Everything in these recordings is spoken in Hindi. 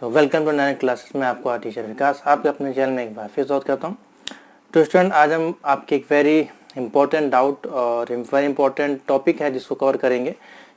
तो वेलकम टू नए क्लासेस में आपको टीचर विकास आपके अपने चैनल में एक बार फिर स्वागत करता हूँ। तो स्टूडेंट, आज हम आपके एक वेरी इंपॉर्टेंट डाउट और वेरी इंपॉर्टेंट टॉपिक है जिसको कवर करेंगे,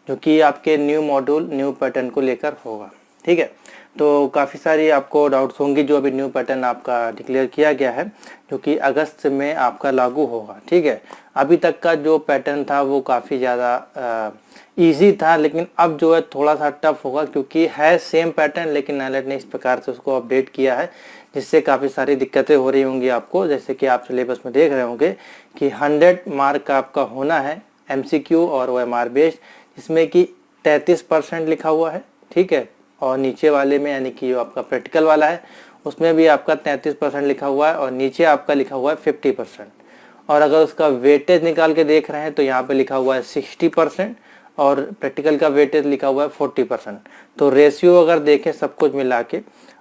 जो कि आपके न्यू मॉड्यूल न्यू पैटर्न को लेकर होगा। ठीक है, तो काफ़ी सारी आपको डाउट्स होंगी जो अभी न्यू पैटर्न आपका डिक्लेयर किया गया है, जो कि अगस्त में आपका लागू होगा। ठीक है, अभी तक का जो पैटर्न था वो काफ़ी ज़्यादा इजी था, लेकिन अब जो है थोड़ा सा टफ होगा, क्योंकि है सेम पैटर्न लेकिन नाइलेट ने इस प्रकार से उसको अपडेट किया है, जिससे काफ़ी सारी दिक्कतें हो रही होंगी आपको। जैसे कि आप सिलेबस में देख रहे होंगे कि 100 मार्क का आपका होना है MCQ और OMR बेस्ड, जिसमें कि 33% लिखा हुआ है। ठीक है, और नीचे वाले में यानी कि जो आपका प्रैक्टिकल वाला है उसमें भी आपका 33% लिखा हुआ है, और नीचे आपका लिखा हुआ है 50%। और अगर उसका वेटेज निकाल के देख रहे हैं तो यहाँ पे लिखा हुआ है 60% और प्रैक्टिकल का वेटेज लिखा हुआ है 40%। तो रेशियो अगर देखें सब कुछ मिला के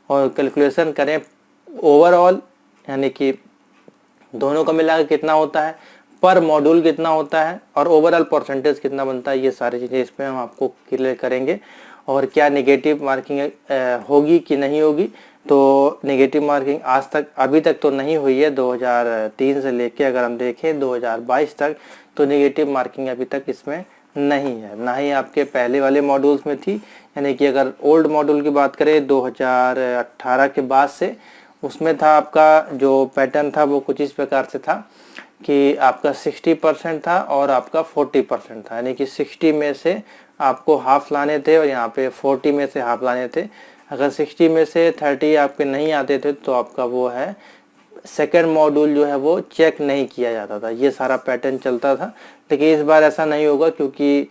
और कैलकुलेशन करें ओवरऑल, यानी कि दोनों का मिला के कितना होता है, पर मॉड्यूल कितना होता है और ओवरऑल परसेंटेज कितना बनता है, ये सारी चीज़ें इसमें हम आपको क्लियर करेंगे। और क्या नेगेटिव मार्किंग होगी कि नहीं होगी, तो नेगेटिव मार्किंग आज तक अभी तक तो नहीं हुई है। 2003 से लेके अगर हम देखें 2022 तक, तो नेगेटिव मार्किंग अभी तक इसमें नहीं है, ना ही आपके पहले वाले मॉड्यूल्स में थी। यानी कि अगर ओल्ड मॉड्यूल की बात करें 2018 के बाद से, उसमें था आपका जो पैटर्न था वो कुछ इस प्रकार से था कि आपका 60% था और आपका 40% था। यानी कि 60 में से आपको हाफ लाने थे और यहाँ पे 40 में से हाफ लाने थे। अगर 60 में से 30 आपके नहीं आते थे तो आपका वो है सेकेंड मॉड्यूल जो है वो चेक नहीं किया जाता था। ये सारा पैटर्न चलता था, लेकिन इस बार ऐसा नहीं होगा, क्योंकि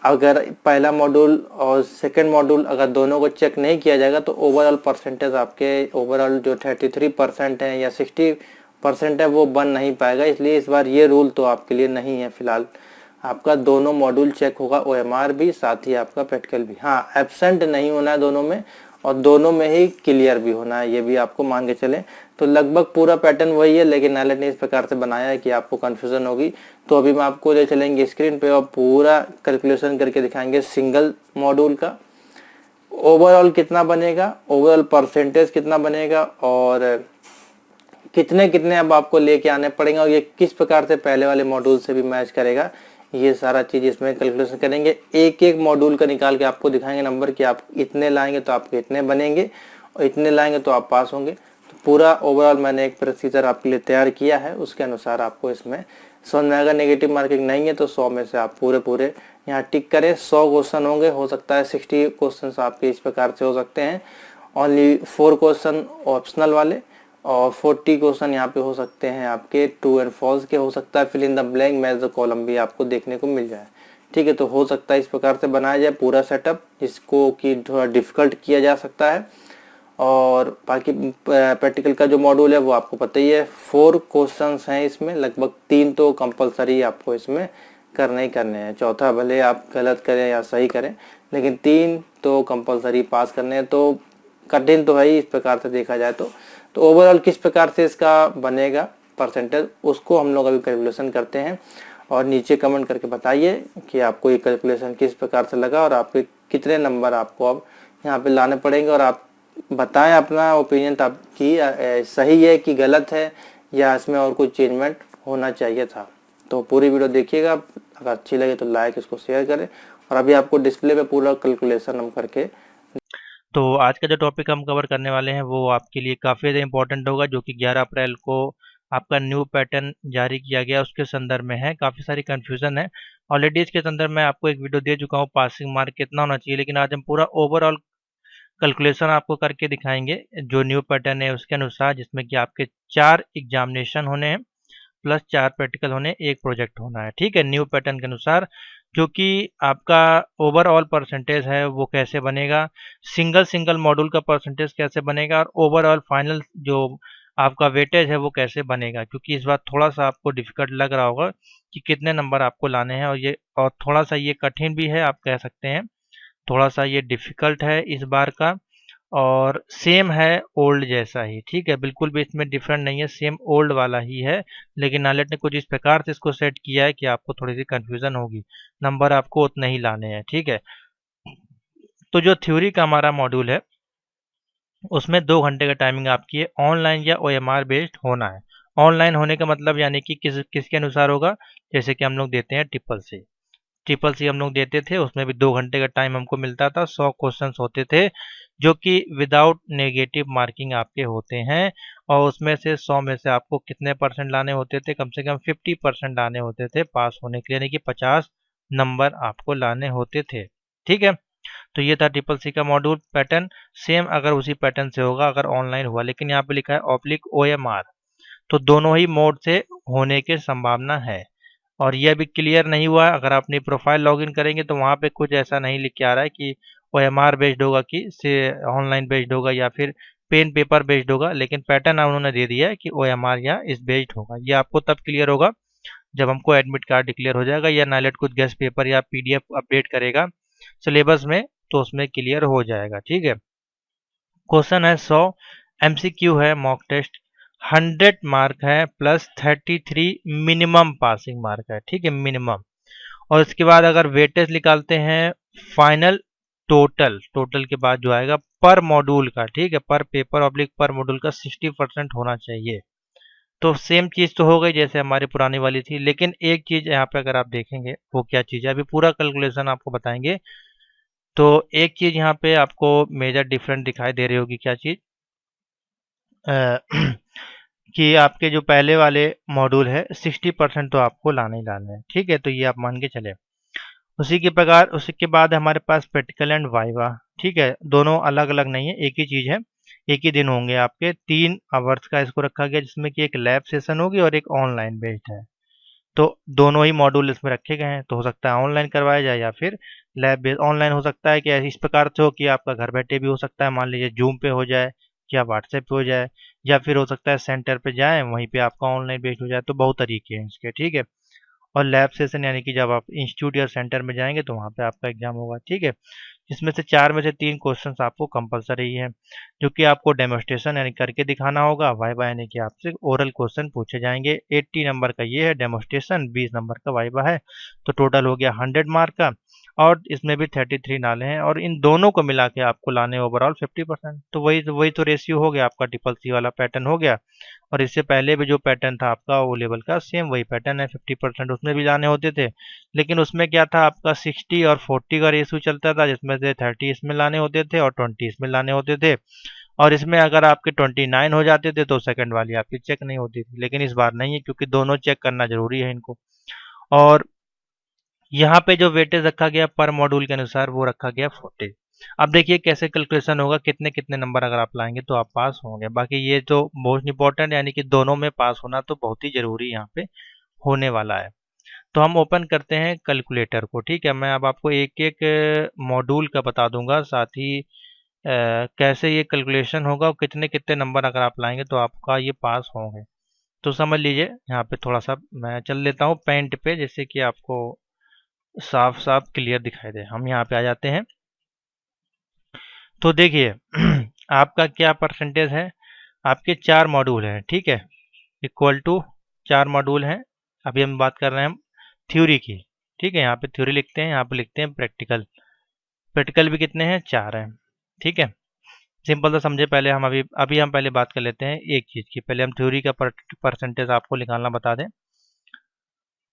अगर पहला मॉड्यूल और सेकेंड मॉड्यूल अगर दोनों को चेक नहीं किया जाएगा तो ओवरऑल परसेंटेज आपके ओवरऑल जो 33% है या 60% है वो बन नहीं पाएगा। इसलिए इस बार ये रूल तो आपके लिए नहीं है। फिलहाल आपका दोनों मॉड्यूल चेक होगा, OMR भी, साथ ही आपका प्रैक्टिकल भी। हाँ, एब्सेंट नहीं होना है दोनों में, और दोनों में ही क्लियर भी होना है, ये भी आपको मान के चलें। तो लगभग पूरा पैटर्न वही है, लेकिन नाइलेट ने इस प्रकार से बनाया है कि आपको कन्फ्यूजन होगी। तो अभी मैं आपको ले चलेंगे स्क्रीन पे और पूरा कैलकुलेशन करके दिखाएंगे सिंगल मॉड्यूल का ओवरऑल कितना बनेगा, ओवरऑल परसेंटेज कितना बनेगा, और कितने कितने अब आपको लेके आने पड़ेंगे, और ये किस प्रकार से पहले वाले मॉड्यूल से भी मैच करेगा। ये सारा चीज़ इसमें कैलकुलेशन करेंगे, एक एक मॉड्यूल का निकाल के आपको दिखाएंगे नंबर कि आप इतने लाएंगे तो आपके इतने बनेंगे और इतने लाएंगे तो आप पास होंगे। तो पूरा ओवरऑल मैंने एक प्रोसीजर आपके लिए तैयार किया है, उसके अनुसार आपको इसमें समझ में आएगा। नेगेटिव मार्किंग नहीं है तो 100 में से आप पूरे यहाँ टिक करें। 100 क्वेश्चन होंगे, हो सकता है 60 क्वेश्चन आपके इस प्रकार से हो सकते हैं, ओनली 4 क्वेश्चन ऑप्शनल वाले, और 40 क्वेश्चन यहाँ पे हो सकते हैं आपके ट्रू एंड फॉल्स के। हो सकता है fill in the blank match the column भी आपको देखने को मिल जाए। ठीक है, तो हो सकता है इस प्रकार से बनाया जाए पूरा सेटअप, जिसको कि थोड़ा डिफिकल्ट किया जा सकता है। और बाकी प्रैक्टिकल का जो मॉड्यूल है वो आपको पता ही है, 4 क्वेश्चंस हैं इसमें, लगभग 3 तो कंपलसरी आपको इसमें करने ही करने हैं। चौथा भले आप गलत करें या सही करें, लेकिन 3 तो कंपलसरी पास करने हैं। तो कठिन तो है ही इस प्रकार से देखा जाए तो ओवरऑल किस प्रकार से इसका बनेगा परसेंटेज, उसको हम लोग अभी कैलकुलेशन करते हैं। और नीचे कमेंट करके बताइए कि आपको ये कैलकुलेशन किस प्रकार से लगा और आपके कितने नंबर आपको अब यहाँ पे लाने पड़ेंगे। और आप बताएं अपना ओपिनियन कि सही है कि गलत है, या इसमें और कुछ चेंजमेंट होना चाहिए था। तो पूरी वीडियो देखिएगा, अगर अच्छी लगे तो लाइक, इसको शेयर करें। और अभी आपको डिस्प्ले पे पूरा कैलकुलेशन हम करके, तो आज का जो टॉपिक हम कवर करने वाले हैं वो आपके लिए काफ़ी ज़्यादा इंपॉर्टेंट होगा, जो कि 11 अप्रैल को आपका न्यू पैटर्न जारी किया गया उसके संदर्भ में है। काफ़ी सारी कन्फ्यूज़न है। ऑलरेडी इसके संदर्भ में आपको एक वीडियो दे चुका हूँ, पासिंग मार्क कितना होना चाहिए, लेकिन आज हम पूरा ओवरऑल कैलकुलेशन आपको करके दिखाएंगे जो न्यू पैटर्न है उसके अनुसार, जिसमें कि आपके 4 एग्जामिनेशन होने हैं प्लस 4 प्रैक्टिकल होने, 1 प्रोजेक्ट होना है। ठीक है, न्यू पैटर्न के अनुसार, जो कि आपका ओवरऑल परसेंटेज है वो कैसे बनेगा, सिंगल सिंगल मॉड्यूल का परसेंटेज कैसे बनेगा, और ओवरऑल फाइनल जो आपका वेटेज है वो कैसे बनेगा। क्योंकि इस बार थोड़ा सा आपको डिफिकल्ट लग रहा होगा कि कितने नंबर आपको लाने हैं, और थोड़ा सा ये कठिन भी है, आप कह सकते हैं थोड़ा सा ये डिफिकल्ट है इस बार का। और सेम है ओल्ड जैसा ही। ठीक है, बिल्कुल भी इसमें डिफरेंट नहीं है, सेम ओल्ड वाला ही है। लेकिन नालेट ने कुछ इस प्रकार से इसको सेट किया है कि आपको थोड़ी सी कंफ्यूजन होगी, नंबर आपको उतने ही लाने हैं। ठीक है, तो जो थ्योरी का हमारा मॉड्यूल है उसमें 2 घंटे का टाइमिंग आपकी है, ऑनलाइन या ओएमआर बेस्ड होना है। ऑनलाइन होने का मतलब यानी कि किसके अनुसार होगा, जैसे कि हम लोग देते हैं ट्रिपल सी हम लोग देते थे, उसमें भी 2 घंटे का टाइम हमको मिलता था, 100 क्वेश्चंस होते थे जो कि विदाउट नेगेटिव मार्किंग आपके होते हैं, और उसमें से 100 में से आपको कितने परसेंट लाने होते थे, कम से कम 50% लाने होते थे पास होने के लिए, यानी कि 50 नंबर आपको लाने होते थे। ठीक है, तो ये था ट्रिपल सी का मॉड्यूल पैटर्न। सेम अगर उसी पैटर्न से होगा अगर ऑनलाइन हुआ, लेकिन यहाँ पे लिखा है ऑब्लिक ओएमआर, तो दोनों ही मोड से होने की संभावना है। और ये अभी क्लियर नहीं हुआ है, अगर आप अपनी प्रोफाइल लॉगिन करेंगे तो वहाँ पे कुछ ऐसा नहीं लिख के आ रहा है कि ओएमआर बेस्ड होगा कि से ऑनलाइन बेस्ड होगा या फिर पेन पेपर बेस्ड होगा, लेकिन पैटर्न उन्होंने दे दिया है कि ओएमआर या इस बेस्ड होगा। ये आपको तब क्लियर होगा जब हमको एडमिट कार्ड डिक्लेयर हो जाएगा या नाइलेट कुछ गेस्ट पेपर या पीडीएफ अपडेट करेगा सिलेबस में, तो उसमें क्लियर हो जाएगा। ठीक है, क्वेश्चन है 100, एमसीक्यू है, मॉक टेस्ट 100 मार्क है प्लस 33 मिनिमम पासिंग मार्क है। ठीक है, मिनिमम। और इसके बाद अगर वेटेज निकालते हैं फाइनल टोटल के बाद जो आएगा पर मॉड्यूल का, ठीक है, पर पेपर ऑब्लिक पर मॉड्यूल का 60% होना चाहिए। तो सेम चीज तो हो गई जैसे हमारी पुरानी वाली थी, लेकिन एक चीज यहाँ पे अगर आप देखेंगे वो क्या चीज है, अभी पूरा कैलकुलेशन आपको बताएंगे। तो एक चीज यहाँ पे आपको मेजर डिफरेंट दिखाई दे रही होगी, क्या चीज अ, कि आपके जो पहले वाले मॉड्यूल है 60% तो आपको लाने ही लाने हैं। ठीक है, तो ये आप मान के चले। उसी के बाद हमारे पास प्रैक्टिकल एंड वाइवा। ठीक है, दोनों अलग अलग नहीं है, एक ही चीज है, एक ही दिन होंगे आपके। 3 आवर्स का इसको रखा गया, जिसमें कि एक लैब सेशन होगी और एक ऑनलाइन बेस्ड है। तो दोनों ही मॉड्यूल इसमें रखे गए हैं, तो हो सकता है ऑनलाइन करवाया जाए या फिर लैब बेस्ड। ऑनलाइन हो सकता है कि इस प्रकार से हो कि आपका घर बैठे भी हो सकता है, मान लीजिए जूम पे हो जाए या व्हाट्सएप पे हो जाए, या फिर हो सकता है सेंटर पे जाएं वहीं पे आपका ऑनलाइन बेस्ड हो जाए। तो बहुत तरीके हैं इसके। ठीक है, और लैब सेशन यानी कि जब आप इंस्टीट्यूट या सेंटर में जाएंगे तो वहाँ पे आपका एग्जाम होगा। ठीक है, जिसमें से 4 में से 3 क्वेश्चंस आपको कंपलसरी है, जो कि आपको डेमोस्ट्रेशन यानी करके दिखाना होगा। वाइवा यानी कि आपसे ओरल क्वेश्चन पूछे जाएंगे। 80 नंबर का ये है डेमोस्ट्रेशन, 20 नंबर का वाइवा है, तो टोटल हो गया 100 मार्क का। और इसमें भी 33 नाले हैं, और इन दोनों को मिला के आपको लाने ओवरऑल 50%। तो वही तो रेशियो हो गया आपका, ट्रिपल सी वाला पैटर्न हो गया। और इससे पहले भी जो पैटर्न था आपका ओ लेवल का, सेम वही पैटर्न है, 50% उसमें भी लाने होते थे। लेकिन उसमें क्या था, आपका 60 और 40 का रेशियो चलता था, जिसमें से 30 इसमें लाने होते थे और 20 इसमें लाने होते थे। और इसमें अगर आपके 29 हो जाते थे तो सेकंड वाली आपकी चेक नहीं होती थी, लेकिन इस बार नहीं है, क्योंकि दोनों चेक करना जरूरी है इनको। और यहाँ पे जो वेटेज रखा गया पर मॉड्यूल के अनुसार वो रखा गया 40। अब देखिए कैसे कैलकुलेशन होगा, कितने कितने नंबर अगर आप लाएंगे तो आप पास होंगे। बाकी ये तो मोस्ट इंपॉर्टेंट, यानी कि दोनों में पास होना तो बहुत ही जरूरी यहाँ पे होने वाला है। तो हम ओपन करते हैं कैलकुलेटर को। ठीक है, मैं अब आपको एक एक मॉड्यूल का बता दूंगा, साथ ही कैसे ये कैलकुलेशन होगा और कितने कितने नंबर अगर आप लाएंगे तो आपका ये पास होंगे। तो समझ लीजिए, यहाँ पे थोड़ा सा मैं चल लेता हूँ पेंट पे, जिससे कि आपको साफ साफ क्लियर दिखाई दे। हम यहाँ पे आ जाते हैं, तो देखिए आपका क्या परसेंटेज है। आपके 4 मॉड्यूल हैं, ठीक है, इक्वल टू 4 मॉड्यूल हैं। अभी हम बात कर रहे हैं थ्योरी की। ठीक है, यहाँ पे थ्योरी लिखते हैं, यहाँ पे लिखते हैं प्रैक्टिकल। प्रैक्टिकल भी कितने हैं, 4 हैं। ठीक है, सिंपल सा समझे। पहले हम अभी अभी हम पहले बात कर लेते हैं एक चीज़ की। पहले हम थ्योरी का परसेंटेज आपको निकालना बता दें,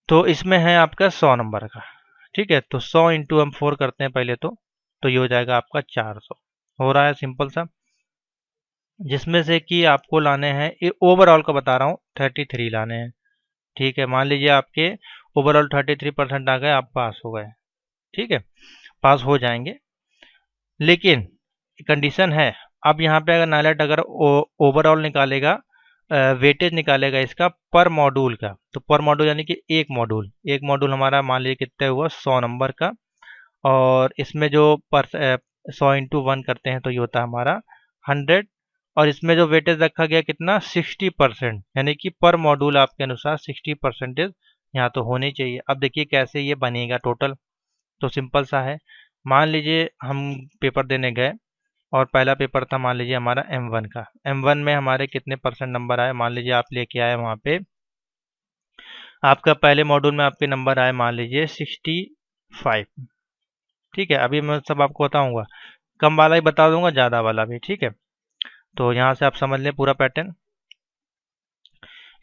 तो इसमें है आपका 100 नंबर का। ठीक है, तो 100 इंटू हम 4 करते हैं पहले, तो ये हो जाएगा आपका 400 हो रहा है, सिंपल सा। जिसमें से कि आपको लाने हैं, ओवरऑल का बता रहा हूँ, 33 लाने हैं। ठीक है, मान लीजिए आपके ओवरऑल 33% आ गए, आप पास हो गए। ठीक है, पास हो जाएंगे, लेकिन कंडीशन है। अब यहाँ पे अगर नाइलेट अगर ओवरऑल निकालेगा, वेटेज निकालेगा इसका पर मॉड्यूल का, तो पर मॉड्यूल यानी कि एक मॉड्यूल हमारा मान लीजिए कितना हुआ, 100 नंबर का। और इसमें जो 100 इंटू 1 करते हैं तो ये होता है हमारा 100। और इसमें जो वेटेज रखा गया कितना, 60%, यानी कि पर मॉड्यूल आपके अनुसार 60% यहाँ तो होनी चाहिए। अब देखिए कैसे ये बनेगा टोटल, तो सिंपल सा है। मान लीजिए हम पेपर देने गए, और पहला पेपर था मान लीजिए हमारा M1 का। M1 में हमारे कितने परसेंट नंबर आए, मान लीजिए आप लेके आए वहाँ पे, आपका पहले मॉड्यूल में आपके नंबर आए मान लीजिए 65। ठीक है, अभी मैं सब आपको बताऊंगा, कम वाला ही बता दूंगा, ज़्यादा वाला भी। ठीक है, तो यहाँ से आप समझ लें पूरा पैटर्न।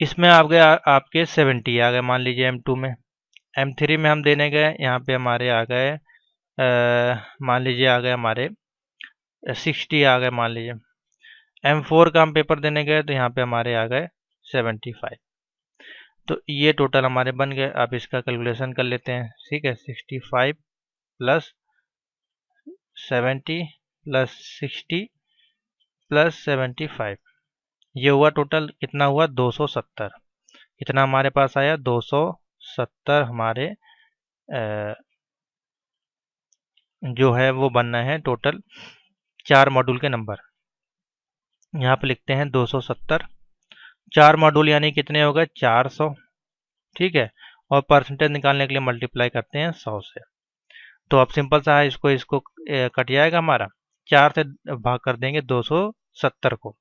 इसमें आप गए आपके 70 आ गए मान लीजिए M2 में। M3 में हम देने गए, यहाँ पे हमारे आ गए मान लीजिए आ गए हमारे 60 आ गए मान लीजिए। M4 का हम पेपर देने गए तो यहाँ पे हमारे आ गए 75। तो ये टोटल हमारे बन गए। आप इसका कैलकुलेशन कर लेते हैं, ठीक है। 65 प्लस 70 प्लस 60 प्लस 75, ये हुआ टोटल कितना हुआ 270। कितना हमारे पास आया 270 हमारे जो है वो बनना है टोटल 4 मॉड्यूल के नंबर। यहाँ पे लिखते हैं 270, 4 मॉड्यूल यानी कितने हो गए 400, ठीक है। और परसेंटेज निकालने के लिए मल्टीप्लाई करते हैं 100 से। तो अब सिंपल सा है, इसको कट जाएगा हमारा, 4 से भाग कर देंगे 270 को।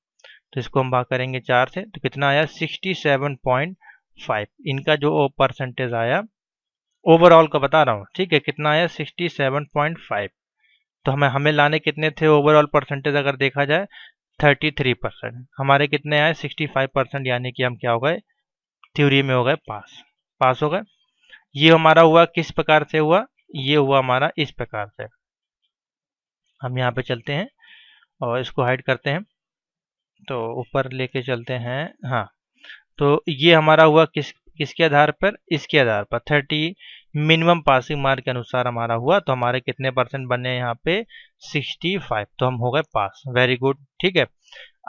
तो इसको हम भाग करेंगे 4 से, तो कितना आया 67.5। इनका जो परसेंटेज आया ओवरऑल का बता रहा हूँ, ठीक है, कितना आया 67.5। तो हमें लाने कितने थे ओवरऑल परसेंटेज अगर देखा जाए 33%। हमारे कितने आए 65%, यानी कि हम क्या हो गए थ्योरी में हो गए पास हो गए। ये हमारा हुआ किस प्रकार से हुआ, ये हुआ हमारा इस प्रकार से। हम यहाँ पे चलते हैं और इसको हाइड करते हैं, तो ऊपर लेके चलते हैं। हाँ, तो ये हमारा हुआ किसके आधार पर, इसके आधार पर 30 मिनिमम पासिंग मार्क के अनुसार हमारा हुआ। तो हमारे कितने परसेंट बने यहाँ पे 65, तो हम हो गए पास। वेरी गुड, ठीक है।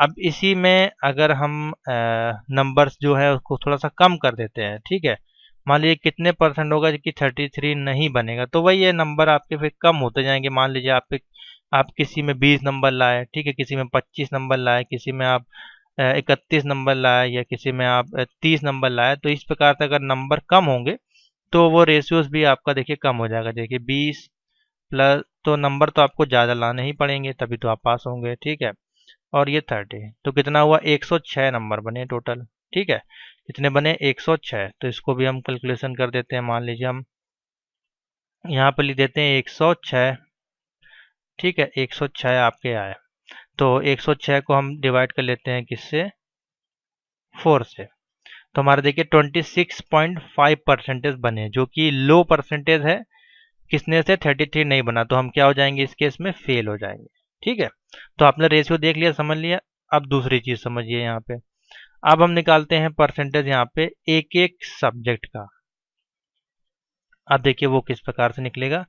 अब इसी में अगर हम नंबर्स जो है उसको थोड़ा सा कम कर देते हैं, ठीक है। मान लीजिए कितने परसेंट होगा कि 33 नहीं बनेगा, तो वही ये नंबर आपके फिर कम होते जाएंगे। मान लीजिए आप किसी में 20 नंबर लाए, ठीक है, किसी में 25 नंबर लाए, किसी में आप 31 नंबर लाए, या किसी में आप 30 नंबर लाए। तो इस प्रकार से अगर नंबर कम होंगे तो वो रेशियोज भी आपका देखिए कम हो जाएगा। देखिए 20 प्लस, तो नंबर तो आपको ज़्यादा लाने ही पड़ेंगे तभी तो आप पास होंगे, ठीक है। और ये 30, तो कितना हुआ 106 नंबर बने टोटल, ठीक है। कितने बने 106। तो इसको भी हम कैलकुलेशन कर देते हैं। मान लीजिए हम यहाँ पर लिख देते हैं 106, ठीक है। 106 आपके आए, तो 106 को हम डिवाइड कर लेते हैं किससे 4 से। तो हमारे देखिए 26.5 परसेंटेज बने, जो कि लो परसेंटेज है। किसने से 33 नहीं बना, तो हम क्या हो जाएंगे इस केस में फेल हो जाएंगे, ठीक है। तो आपने रेशियो देख लिया, समझ लिया। अब दूसरी चीज समझिए यहाँ पे। अब हम निकालते हैं परसेंटेज यहाँ पे एक एक सब्जेक्ट का। अब देखिए वो किस प्रकार से निकलेगा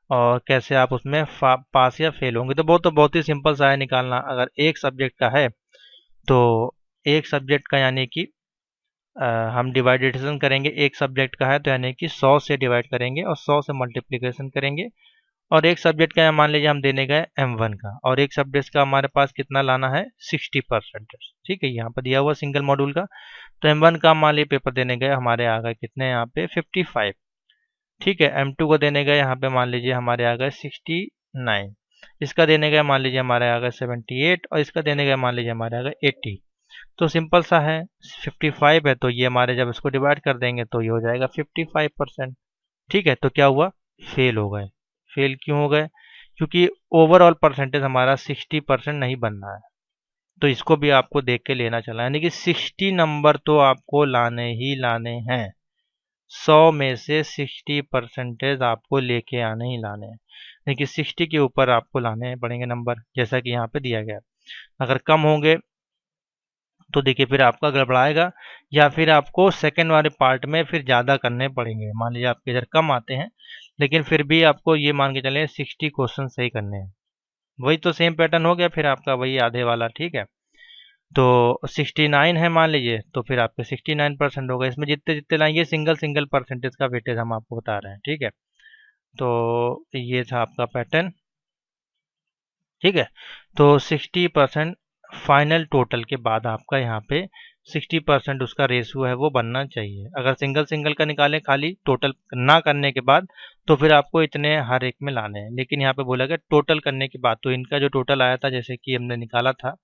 और कैसे आप उसमें पास या फेल होंगे। तो बहुत ही सिंपल सा है निकालना। अगर एक सब्जेक्ट का है तो एक सब्जेक्ट का यानी कि हम डिवाइडेशन करेंगे। एक सब्जेक्ट का है तो यानी कि 100 से डिवाइड करेंगे और 100 से मल्टीप्लिकेशन करेंगे। और एक सब्जेक्ट का मान लीजिए हम देने गए M1 का, और एक सब्जेक्ट का हमारे पास कितना लाना है 60%, ठीक है। यहाँ पर दिया हुआ सिंगल मॉड्यूल का। तो M1 का मान लीजिए पेपर देने गए, हमारे आ गए कितने यहाँ पे 55, ठीक है। M2 को देने गए यहाँ पे मान लीजिए हमारे आ गए 69। इसका देने गए मान लीजिए हमारे आ गए 78, और इसका देने गए मान लीजिए हमारे आ गए 80। तो सिंपल सा है, 55 है तो ये हमारे जब इसको डिवाइड कर देंगे तो ये हो जाएगा 55%, ठीक है। तो क्या हुआ फेल हो गए। फेल क्यों हो गए, क्योंकि ओवरऑल परसेंटेज हमारा 60% नहीं बनना है। तो इसको भी आपको देख के लेना चला, यानी कि 60 नंबर तो आपको लाने ही लाने हैं। 100 में से 60 परसेंटेज आपको लेके आने ही लाने हैं, यानी कि 60 के ऊपर आपको लाने पड़ेंगे नंबर, जैसा कि यहाँ पे दिया गया। अगर कम होंगे तो देखिए फिर आपका गड़बड़ाएगा, या फिर आपको सेकंड वाले पार्ट में फिर ज़्यादा करने पड़ेंगे। मान लीजिए आपके इधर कम आते हैं, लेकिन फिर भी आपको ये मान के चलें 60 क्वेश्चन सही करने हैं। वही तो सेम पैटर्न हो गया फिर आपका, वही आधे वाला, ठीक है। तो 69 है मान लीजिए, तो फिर आपके 69% होगा। इसमें जितने जितने लाएंगे सिंगल सिंगल परसेंटेज का वेटेज हम आपको बता रहे हैं, ठीक है। तो ये था आपका पैटर्न, ठीक है। तो 60% फाइनल टोटल के बाद आपका यहाँ पे 60% उसका रेशियो है वो बनना चाहिए। अगर सिंगल सिंगल का निकालें खाली टोटल ना करने के बाद, तो फिर आपको इतने हर एक में लाने हैं। लेकिन यहाँ पे बोला गया टोटल करने के बाद, तो इनका जो टोटल आया था जैसे कि हमने निकाला था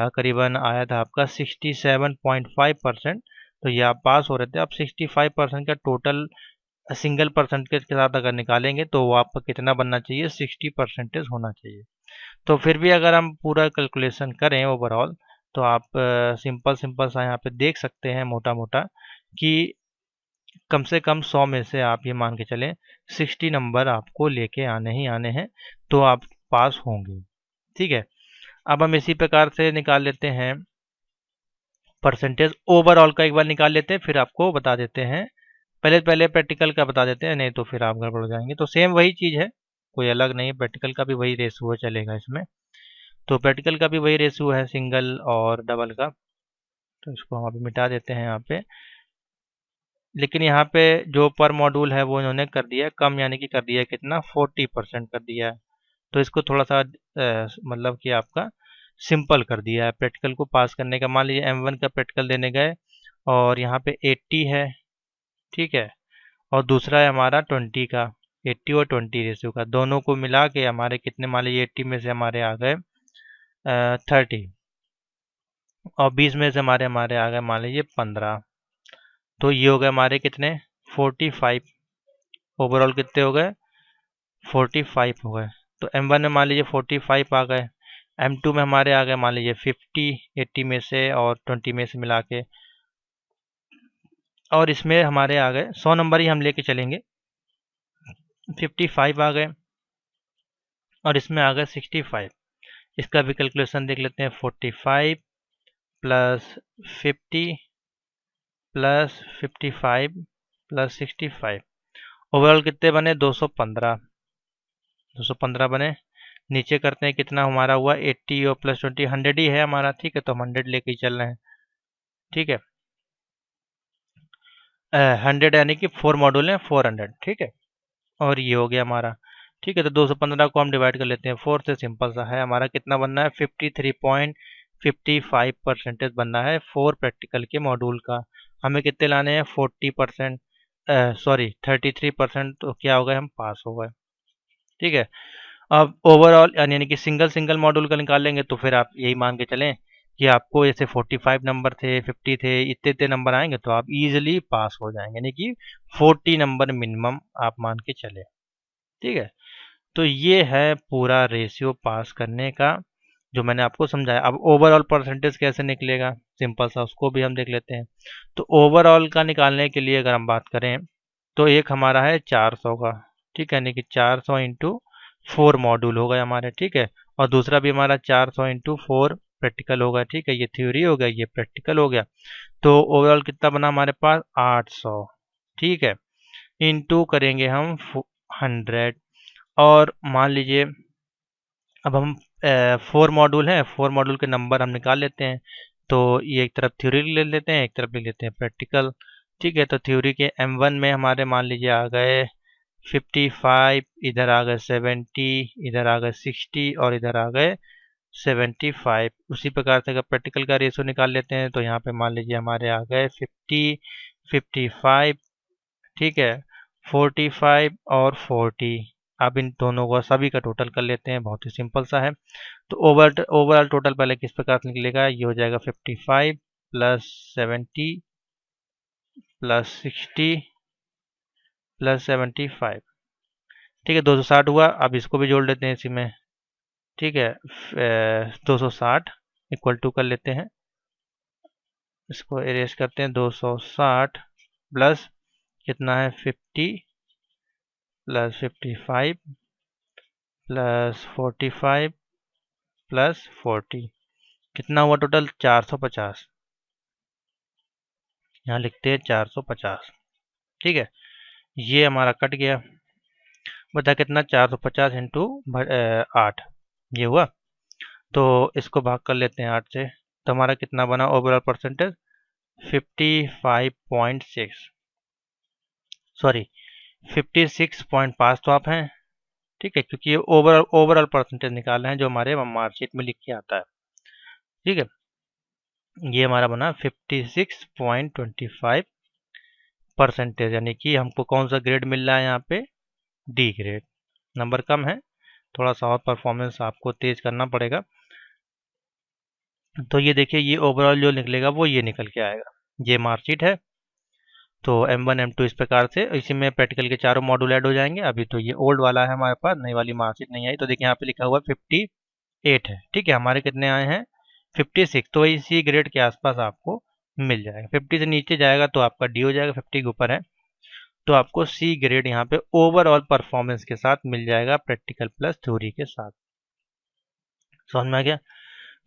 करीबन आया था आपका 67.5%। तो ये आप पास हो रहे थे। अब 65% का टोटल सिंगल परसेंटेज के साथ अगर निकालेंगे तो वो आपका कितना बनना चाहिए 60% होना चाहिए। तो फिर भी अगर हम पूरा कैलकुलेशन करें ओवरऑल, तो आप सिंपल सिंपल सा यहाँ पे देख सकते हैं मोटा मोटा कि कम से कम 100 में से आप ये मान के चलें 60 नंबर आपको लेके आने ही आने हैं, तो आप पास होंगे। ठीक है, अब हम इसी प्रकार से निकाल लेते हैं परसेंटेज ओवरऑल का, एक बार निकाल लेते हैं फिर आपको बता देते हैं। पहले पहले प्रैक्टिकल का बता देते हैं, नहीं तो फिर आप गड़बड़ हो जाएंगे। तो सेम वही चीज़ है, कोई अलग नहीं है, प्रैक्टिकल का भी वही रेशियो चलेगा इसमें। तो प्रैक्टिकल का भी वही रेशियो है सिंगल और डबल का, तो इसको हम अभी मिटा देते हैं यहाँ पे। लेकिन यहाँ पे जो पर मॉड्यूल है वो इन्होंने कर दिया है कम, यानी कि कर दिया है कितना, 40% कर दिया है। तो इसको थोड़ा सा मतलब कि आपका सिंपल कर दिया है प्रैक्टिकल को पास करने का। मान लीजिए M1 का प्रैक्टिकल देने गए और यहाँ पे 80 है, ठीक है, और दूसरा है हमारा 20 का, 80 और 20 रेशियो का, दोनों को मिला के हमारे कितने, मान लीजिए 80 में से हमारे आ गए 30 और 20 में से हमारे हमारे आ गए मान लीजिए 15। तो ये हो गए हमारे कितने, 45। ओवरऑल कितने हो गए, 45 हो गए। तो M1 में मान लीजिए 45 आ गए, M2 में हमारे आ गए मान लीजिए 50, 80 में से और 20 में से मिला के, और इसमें हमारे आ गए 100 नंबर ही हम लेके चलेंगे, 55 आ गए और इसमें आ गए 65। इसका भी कैलकुलेशन देख लेते हैं, 45 प्लस 50 प्लस 55 प्लस 65, ओवरऑल कितने बने, 215। 215 बने। नीचे करते हैं कितना हमारा हुआ, 80 और प्लस 20, 100 ही है हमारा, ठीक है, तो हम 100 लेके ही चल रहे हैं। ठीक है, 100 यानी कि 4 मॉड्यूल हैं, 400, ठीक है, और ये हो गया हमारा। ठीक है, तो 215 को हम डिवाइड कर लेते हैं 4 से, सिंपल सा है, हमारा कितना बनना है, 53.55% बनना है 4 प्रैक्टिकल के मॉड्यूल का। हमें कितने लाने हैं, 40%, सॉरी 33%, तो क्या हो गए, हम पास हो गए। ठीक है, अब ओवरऑल यानी कि सिंगल सिंगल मॉड्यूल का निकाल लेंगे तो फिर आप यही मान के चलें कि आपको जैसे 45 नंबर थे, 50 थे, इतने इतने नंबर आएंगे तो आप इजीली पास हो जाएंगे, यानी कि 40 नंबर मिनिमम आप मान के चले। ठीक है, तो ये है पूरा रेशियो पास करने का जो मैंने आपको समझाया। अब ओवरऑल परसेंटेज कैसे निकलेगा, सिंपल सा उसको भी हम देख लेते हैं। तो ओवरऑल का निकालने के लिए अगर हम बात करें तो एक हमारा है 400 का, ठीक है, यानी कि 400 इंटू 4 मॉड्यूल हो गए हमारे, ठीक है, और दूसरा भी हमारा 400 इंटू 4 प्रैक्टिकल होगा, ठीक है, ये थ्योरी हो गया, ये प्रैक्टिकल हो गया। तो ओवरऑल कितना बना हमारे पास, 800, ठीक है, इंटू करेंगे हम 100, और मान लीजिए अब हम 4 मॉड्यूल हैं, 4 मॉड्यूल के नंबर हम निकाल लेते हैं। तो ये एक तरफ थ्योरी ले लेते हैं, एक तरफ ले लेते हैं प्रैक्टिकल। ठीक है, तो थ्योरी के M1 में हमारे मान लीजिए आ गए 55, इधर आ गए 70, इधर आ गए 60 और इधर आ गए 75। उसी प्रकार से अगर प्रैक्टिकल का रेशियो निकाल लेते हैं तो यहाँ पे मान लीजिए हमारे आ गए 50, 55, ठीक है, 45 और 40। अब इन दोनों को सभी का टोटल कर लेते हैं, बहुत ही सिंपल सा है। तो ओवरऑल टोटल पहले किस प्रकार से निकलेगा, ये हो जाएगा 55 प्लस 70 प्लस 60 प्लस 75, ठीक है, 260 हुआ। अब इसको भी जोड़ लेते हैं इसी में, ठीक है, 260 इक्वल टू कर लेते हैं, इसको इरेज करते हैं, 260 प्लस कितना है, 50 प्लस 55 प्लस 45 प्लस 40, कितना हुआ टोटल, 450। यहाँ लिखते हैं 450, ठीक है, ये हमारा कट गया। बता कितना, 450 इंटू 8, ये हुआ। तो इसको भाग कर लेते हैं 8 से, तो हमारा कितना बना ओवरऑल परसेंटेज, 55.6, सॉरी 56.5 तो आप हैं, ठीक है, क्योंकि ये ओवरऑल परसेंटेज निकाल रहे हैं जो हमारे मार्कशीट में लिख के आता है। ठीक है, ये हमारा बना 56.25 परसेंटेज, यानी कि हमको कौन सा ग्रेड मिल रहा है यहाँ पे, डी ग्रेड। नंबर कम है, थोड़ा सा और परफॉर्मेंस आपको तेज करना पड़ेगा। तो ये देखिए, ये ओवरऑल जो निकलेगा वो ये निकल के आएगा, ये मार्कशीट है। तो M1 M2 इस प्रकार से, इसी में प्रैक्टिकल के चारों मॉड्यूल ऐड हो जाएंगे। अभी तो ये ओल्ड वाला है हमारे पास, नई वाली मार्कशीट नहीं आई। तो देखिए यहाँ पे लिखा हुआ है 8 है, ठीक है। हमारे कितने आए हैं 56, तो इसी ग्रेड के आसपास आपको मिल जाएगा। 50 से नीचे जाएगा तो आपका डी हो जाएगा, 50 के ऊपर है तो आपको सी ग्रेड यहाँ पे ओवरऑल परफॉर्मेंस के साथ मिल जाएगा, प्रैक्टिकल प्लस थ्योरी के साथ। समझ में आ गया?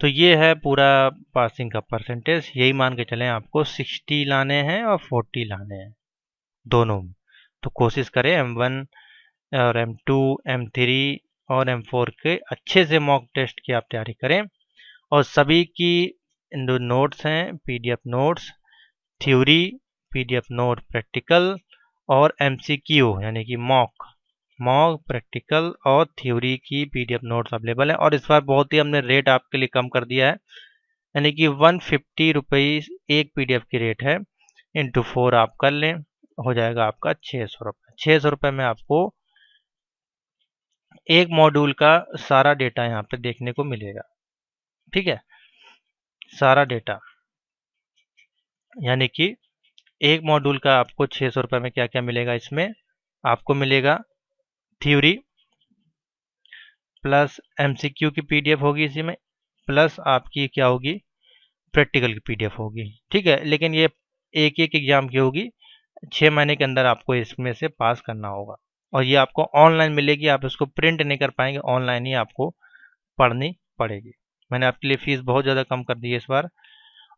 तो ये है पूरा पासिंग का परसेंटेज। यही मान के चलें आपको 60 लाने हैं और 40 लाने हैं दोनों में। तो कोशिश करें M1 और M2, M3 और M4 के अच्छे से मॉक टेस्ट की आप तैयारी करें, और सभी की जो नोट्स हैं, PDF notes, theory, PDF note practical और MCQ यानी कि मॉक प्रैक्टिकल और थ्योरी की PDF नोट्स अवेलेबल है। और इस बार बहुत ही हमने रेट आपके लिए कम कर दिया है, यानी कि 150 रुपीज़ एक PDF की रेट है, इंटू 4 आप कर लें, हो जाएगा आपका 600 रुपये। 600 रुपये में आपको एक मॉड्यूल का सारा डेटा यहाँ पे देखने को मिलेगा, ठीक है। सारा डेटा यानी कि एक मॉड्यूल का आपको 600 रुपये में क्या क्या मिलेगा, इसमें आपको मिलेगा थ्योरी प्लस MCQ की PDF होगी इसी में, प्लस आपकी क्या होगी प्रैक्टिकल की PDF होगी, ठीक है। लेकिन ये एक एक एग्जाम की होगी, 6 महीने के अंदर आपको इसमें से पास करना होगा, और ये आपको ऑनलाइन मिलेगी। आप इसको प्रिंट नहीं कर पाएंगे, ऑनलाइन ही आपको पढ़नी पड़ेगी। मैंने आपके लिए फ़ीस बहुत ज़्यादा कम कर दी है इस बार,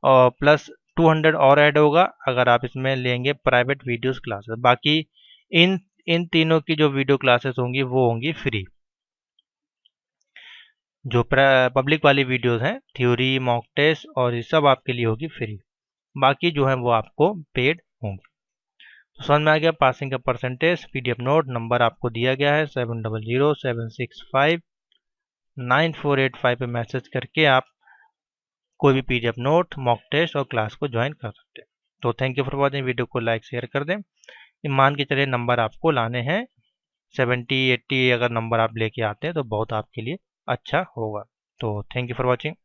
और प्लस 200 और ऐड होगा अगर आप इसमें लेंगे प्राइवेट वीडियोस क्लासेस। बाकी इन इन तीनों की जो वीडियो क्लासेस होंगी वो होंगी फ्री। जो पब्लिक वाली वीडियोस हैं, थ्योरी, मॉक टेस्ट और ये सब आपके लिए होगी फ्री, बाकी जो है वो आपको पेड होंगी। तो समझ में आ गया पासिंग का परसेंटेज। PDF नोट नंबर आपको दिया गया है 7007659485 पे मैसेज करके आप कोई भी PDF नोट, मॉक टेस्ट और क्लास को ज्वाइन कर सकते हैं। तो thank you for watching, video को लाइक शेयर कर दें। मान के चलिए नंबर आपको लाने हैं 70-80, अगर नंबर आप लेके आते हैं तो बहुत आपके लिए अच्छा होगा। तो थैंक यू फॉर वॉचिंग।